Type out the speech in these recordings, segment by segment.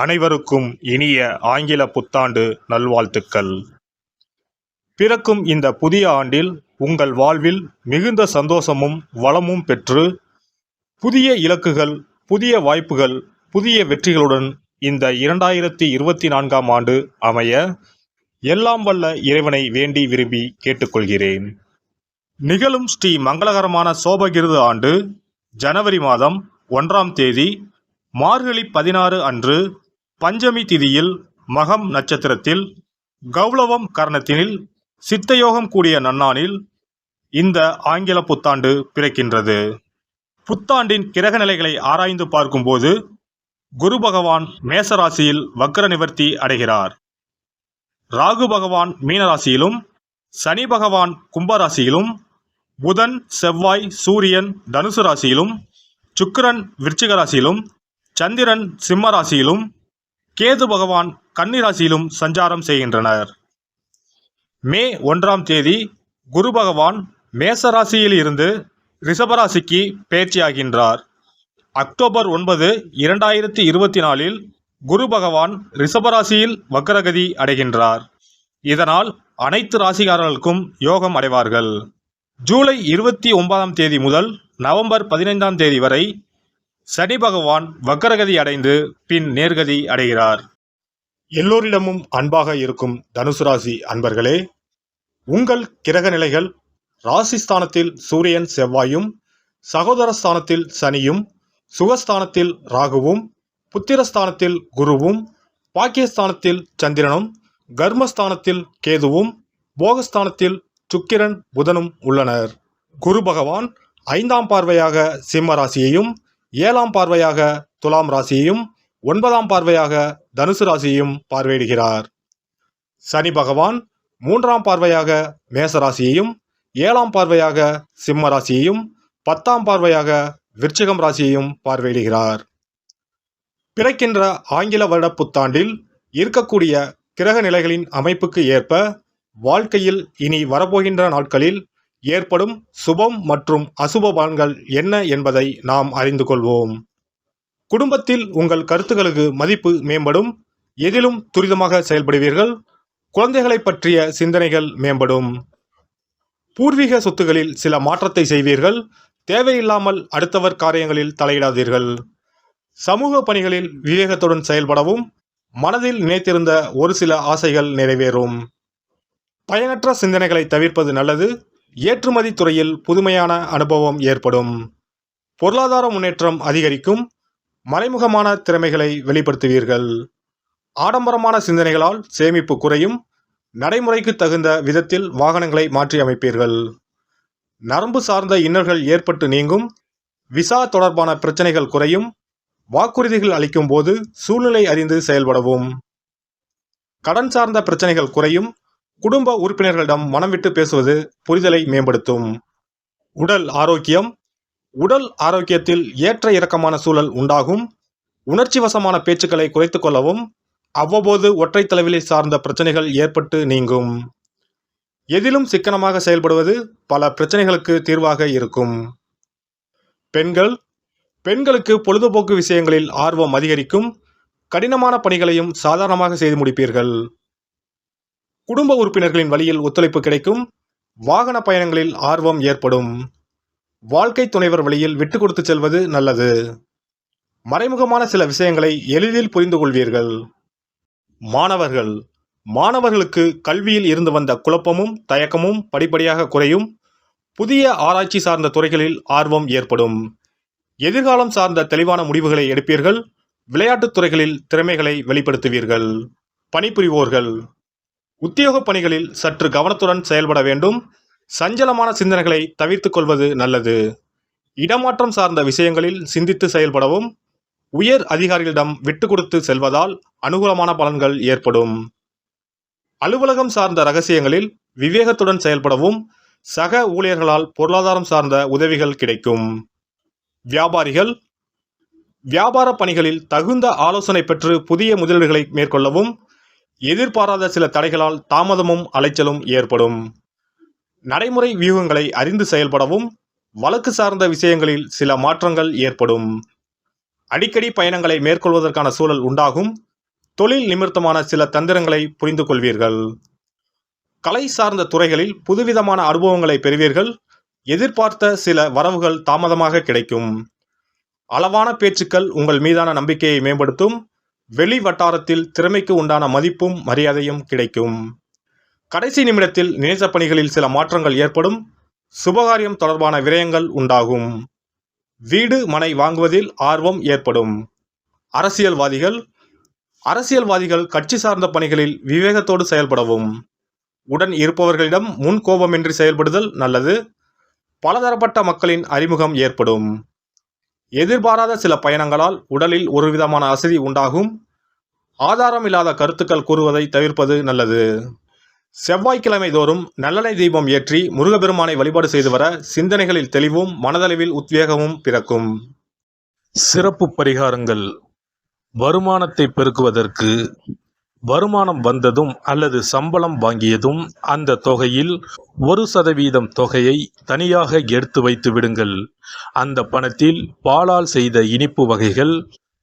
அனைவருக்கும் இனிய ஆங்கில புத்தாண்டு நல்வாழ்த்துக்கள். பிறக்கும் இந்த புதிய ஆண்டில் உங்கள் வாழ்வில் மிகுந்த சந்தோஷமும் வளமும் பெற்று புதிய இலக்குகள், புதிய வாய்ப்புகள், புதிய வெற்றிகளுடன் இந்த 2024ஆம் ஆண்டு அமைய எல்லாம் வல்ல இறைவனை வேண்டி விரும்பி கேட்டுக்கொள்கிறேன். நிகழும் ஸ்ரீ மங்களகரமான சோபகிருது ஆண்டு ஜனவரி மாதம் 1ஆம் தேதி மார்கழி 16 அன்று பஞ்சமி திதியில் மகம் நட்சத்திரத்தில் கௌளவம் கரணத்தினில் சித்தயோகம் கூடிய நன்னாளில் இந்த ஆங்கில புத்தாண்டு பிறக்கின்றது. புத்தாண்டின் கிரக நிலைகளை ஆராய்ந்து பார்க்கும்போது குரு பகவான் மேசராசியில் வக்ர நிவர்த்தி அடைகிறார். ராகு பகவான் மீனராசியிலும், சனி பகவான் கும்பராசியிலும், புதன் செவ்வாய் சூரியன் தனுசு ராசியிலும், சுக்கிரன் விருச்சிக ராசியிலும், சந்திரன் சிம்ம ராசியிலும், கேது பகவான் கன்னி ராசியிலும் சஞ்சாரம் செய்கின்றனர். மே 1ஆம் தேதி குரு பகவான் மேச ராசியில் இருந்து ரிஷபராசிக்கு பெயர்ச்சியாகின்றார். அக்டோபர் 9, 2024இல் குரு பகவான் ரிஷபராசியில் வக்ரகதி அடைகின்றார். இதனால் அனைத்து ராசிக்காரர்களுக்கும் யோகம் அடைவார்கள். ஜூலை 29ஆம் தேதி முதல் நவம்பர் 15ஆம் தேதி வரை சனி பகவான் வக்ரகதி அடைந்து பின் நேர்கதி அடைகிறார். எல்லோரிடமும் அன்பாக இருக்கும் தனுசு ராசி அன்பர்களே, உங்கள் கிரக நிலைகள் ராசிஸ்தானத்தில் சூரியன் செவ்வாயும், சகோதரஸ்தானத்தில் சனியும், சுகஸ்தானத்தில் ராகுவும், புத்திரஸ்தானத்தில் குருவும், பாக்கியஸ்தானத்தில் சந்திரனும், கர்மஸ்தானத்தில் கேதுவும், போகஸ்தானத்தில் சுக்கிரன் புதனும் உள்ளனர். குரு பகவான் 5ஆம் பார்வையாக சிம்ம ராசியையும், 7ஆம் பார்வையாக துலாம் ராசியையும், 9ஆம் பார்வையாக தனுசு ராசியையும் பார்வையிடுகிறார். சனி பகவான் 3ஆம் பார்வையாக மேச ராசியையும், 7ஆம் பார்வையாக சிம்ம ராசியையும், 10ஆம் பார்வையாக விருச்சிகம் ராசியையும் பார்வையிடுகிறார். பிறக்கின்ற ஆங்கில வருட புத்தாண்டில் இருக்கக்கூடிய கிரக நிலைகளின் அமைப்புக்கு ஏற்ப வாழ்க்கையில் இனி வரப்போகின்ற நாட்களில் ஏற்படும் சுபம் மற்றும் அசுப பலன்கள் என்ன என்பதை நாம் அறிந்து கொள்வோம். குடும்பத்தில் உங்கள் கருத்துக்களுக்கு மதிப்பு மேம்படும். எதிலும் துரிதமாக செயல்படுவீர்கள். குழந்தைகளை பற்றிய சிந்தனைகள் மேம்படும். பூர்வீக சொத்துகளில் சில மாற்றத்தை செய்வீர்கள். தேவையில்லாமல் அடுத்தவர் காரியங்களில் தலையிடாதீர்கள். சமூக பணிகளில் விவேகத்துடன் செயல்படவும் மனதில் நினைத்திருந்த ஒரு சில ஆசைகள் நிறைவேறும். பயனற்ற சிந்தனைகளை தவிர்ப்பது நல்லது. ஏற்றுமதி துறையில் புதுமையான அனுபவம் ஏற்படும். பொருளாதார முன்னேற்றம் அதிகரிக்கும். மறைமுகமான திறமைகளை வெளிப்படுத்துவீர்கள். ஆடம்பரமான சிந்தனைகளால் சேமிப்பு குறையும். நடைமுறைக்கு தகுந்த விதத்தில் வாகனங்களை மாற்றி அமைப்பீர்கள். நரம்பு சார்ந்த இன்னல்கள் ஏற்பட்டு நீங்கும். விசா தொடர்பான பிரச்சனைகள் குறையும். வாக்குறுதிகள் அளிக்கும் போது சூழ்நிலை அறிந்து செயல்படவும். கடன் சார்ந்த பிரச்சனைகள் குறையும். குடும்ப உறுப்பினர்களிடம் மனம் விட்டு பேசுவது புரிதலை மேம்படுத்தும். உடல் ஆரோக்கியம். உடல் ஆரோக்கியத்தில் ஏற்ற இறக்கமான சூழல் உண்டாகும். உணர்ச்சி வசமான பேச்சுக்களை குறைத்து கொள்ளவும். அவ்வப்போது ஒற்றை தலைவலி சார்ந்த பிரச்சனைகள் ஏற்பட்டு நீங்கும். எதிலும் சிக்கனமாக செயல்படுவது பல பிரச்சனைகளுக்கு தீர்வாக இருக்கும். பெண்களுக்கு பொழுதுபோக்கு விஷயங்களில் ஆர்வம் அதிகரிக்கும். கடினமான பணிகளையும் சாதாரணமாக செய்து முடிப்பீர்கள். குடும்ப உறுப்பினர்களின் வழியில் ஒத்துழைப்பு கிடைக்கும். வாகன பயணங்களில் ஆர்வம் ஏற்படும். வாழ்க்கை துணைவர் வழியில் விட்டு கொடுத்து செல்வது நல்லது. மறைமுகமான சில விஷயங்களை எளிதில் புரிந்து கொள்வீர்கள். மாணவர்களுக்கு கல்வியில் இருந்து வந்த குழப்பமும் தயக்கமும் படிப்படியாக குறையும். புதிய ஆராய்ச்சி சார்ந்த துறைகளில் ஆர்வம் ஏற்படும். எதிர்காலம் சார்ந்த தெளிவான முடிவுகளை எடுப்பீர்கள். விளையாட்டுத் துறைகளில் திறமைகளை வெளிப்படுத்துவீர்கள். பணிபுரிவோர்கள் உத்தியோக பணிகளில் சற்று கவனத்துடன் செயல்பட வேண்டும். சஞ்சலமான சிந்தனைகளை தவிர்த்து கொள்வது நல்லது. இடமாற்றம் சார்ந்த விஷயங்களில் சிந்தித்து செயல்படவும். உயர் அதிகாரிகளிடம் விட்டு கொடுத்து செல்வதால் அனுகூலமான பலன்கள் ஏற்படும். அலுவலகம் சார்ந்த ரகசியங்களில் விவேகத்துடன் செயல்படவும். சக ஊழியர்களால் பொருளாதாரம் சார்ந்த உதவிகள் கிடைக்கும். வியாபார பணிகளில் தகுந்த ஆலோசனை பெற்று புதிய முதலீடுகளை மேற்கொள்ளவும். எதிர்பாராத சில தடைகளால் தாமதமும் அலைச்சலும் ஏற்படும். நடைமுறை வியூகங்களை அறிந்து செயல்படவும். வழக்கு சார்ந்த விஷயங்களில் சில மாற்றங்கள் ஏற்படும். அடிக்கடி பயணங்களை மேற்கொள்வதற்கான சூழல் உண்டாகும். தொழில் நிமித்தமான சில தந்திரங்களை புரிந்து கொள்வீர்கள். கலை சார்ந்த துறைகளில் புதுவிதமான அனுபவங்களை பெறுவீர்கள். எதிர்பார்த்த சில வரவுகள் தாமதமாக கிடைக்கும். அளவான பேச்சுக்கள் உங்கள் மீதான நம்பிக்கையை மேம்படுத்தும். வெளி வட்டாரத்தில் திறமைக்கு உண்டான மதிப்பும் மரியாதையும் கிடைக்கும். கடைசி நிமிடத்தில் நேச பணிகளில் சில மாற்றங்கள் ஏற்படும். சுபகாரியம் தொடர்பான விரயங்கள் உண்டாகும். வீடு மனை வாங்குவதில் ஆர்வம் ஏற்படும். அரசியல்வாதிகள் கட்சி சார்ந்த பணிகளில் விவேகத்தோடு செயல்படவும். உடன் இருப்பவர்களிடம் முன் கோபமின்றி செயல்படுதல் நல்லது. பலதரப்பட்ட மக்களின் அறிமுகம் ஏற்படும். எதிர்பாராத சில பயணங்களால் உடலில் ஒருவிதமான அசதி உண்டாகும். ஆதாரம் இல்லாத கருத்துக்கள் கூறுவதை தவிர்ப்பது நல்லது. செவ்வாய்க்கிழமை தோறும் நல்லெண்ணெய் தீபம் ஏற்றி முருகப்பெருமானை வழிபாடு செய்து வர சிந்தனைகளில் தெளிவும் மனதளவில் உத்வேகமும் பிறக்கும். சிறப்பு பரிகாரங்கள். வருமானத்தை பெருக்குவதற்கு வருமானம் வந்ததும் அல்லது சம்பளம் வாங்கியதும் அந்த தொகையில் 1% தொகையை தனியாக எடுத்து வைத்து விடுங்கள். அந்த பணத்தில் பாலால் செய்த இனிப்பு வகைகள்,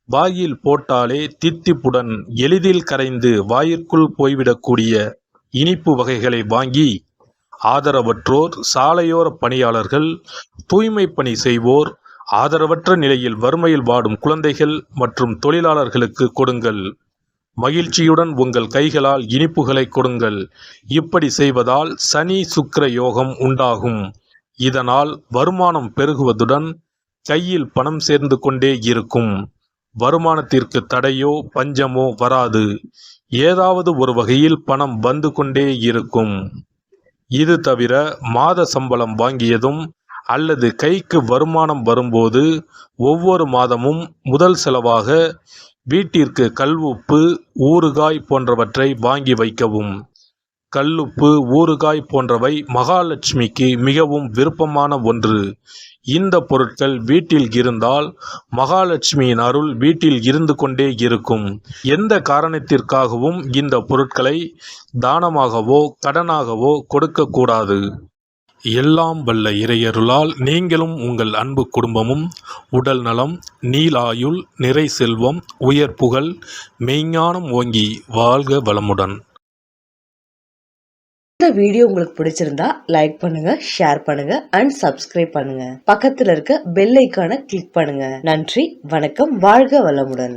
வாயில் போட்டாலே தித்திப்புடன் எளிதில் கரைந்து வாயிற்குள் போய்விடக்கூடிய இனிப்பு வகைகளை வாங்கி ஆதரவற்றோர், சாலையோர பணியாளர்கள், தூய்மை பணி செய்வோர், ஆதரவற்ற நிலையில் வறுமையில் வாடும் குழந்தைகள் மற்றும் தொழிலாளர்களுக்கு கொடுங்கள். மகிழ்ச்சியுடன் உங்கள் கைகளால் இனிப்புகளை கொடுங்கள். இப்படி செய்வதால் சனி சுக்கிர யோகம் உண்டாகும். இதனால் வருமானம் பெருகுவதுடன் கையில் பணம் சேர்ந்து கொண்டே இருக்கும். வருமானத்திற்கு தடையோ பஞ்சமோ வராது. ஏதாவது ஒரு வகையில் பணம் வந்து கொண்டே இருக்கும். இது தவிர மாத சம்பளம் வாங்கியதும் அல்லது கைக்கு வருமானம் வரும்போது ஒவ்வொரு மாதமும் முதல் செலவாக வீட்டிற்கு கல்லுப்பு, ஊறுகாய் போன்றவற்றை வாங்கி வைக்கவும். கல்லுப்பு, ஊறுகாய் போன்றவை மகாலட்சுமிக்கு மிகவும் விருப்பமான ஒன்று. இந்த பொருட்கள் வீட்டில் இருந்தால் மகாலட்சுமியின் அருள் வீட்டில் இருந்து கொண்டே இருக்கும். எந்த காரணத்திற்காகவும் இந்த பொருட்களை தானமாகவோ கடனாகவோ கொடுக்கக்கூடாது. எல்லாம் வல்ல இறையருளால் நீங்களும் உங்கள் அன்பு குடும்பமும் உடல் நலம், நீலாயுள், நிறை செல்வம், உயர் புகழ், மெய்ஞானம் ஓங்கி வாழ்க வளமுடன். இந்த வீடியோ உங்களுக்கு பிடிச்சிருந்தா லைக் பண்ணுங்க, ஷேர் பண்ணுங்க அண்ட் சப்ஸ்கிரைப் பண்ணுங்க. பக்கத்துல இருக்க பெல் ஐகானை கிளிக் பண்ணுங்க. நன்றி, வணக்கம், வாழ்க வளமுடன்.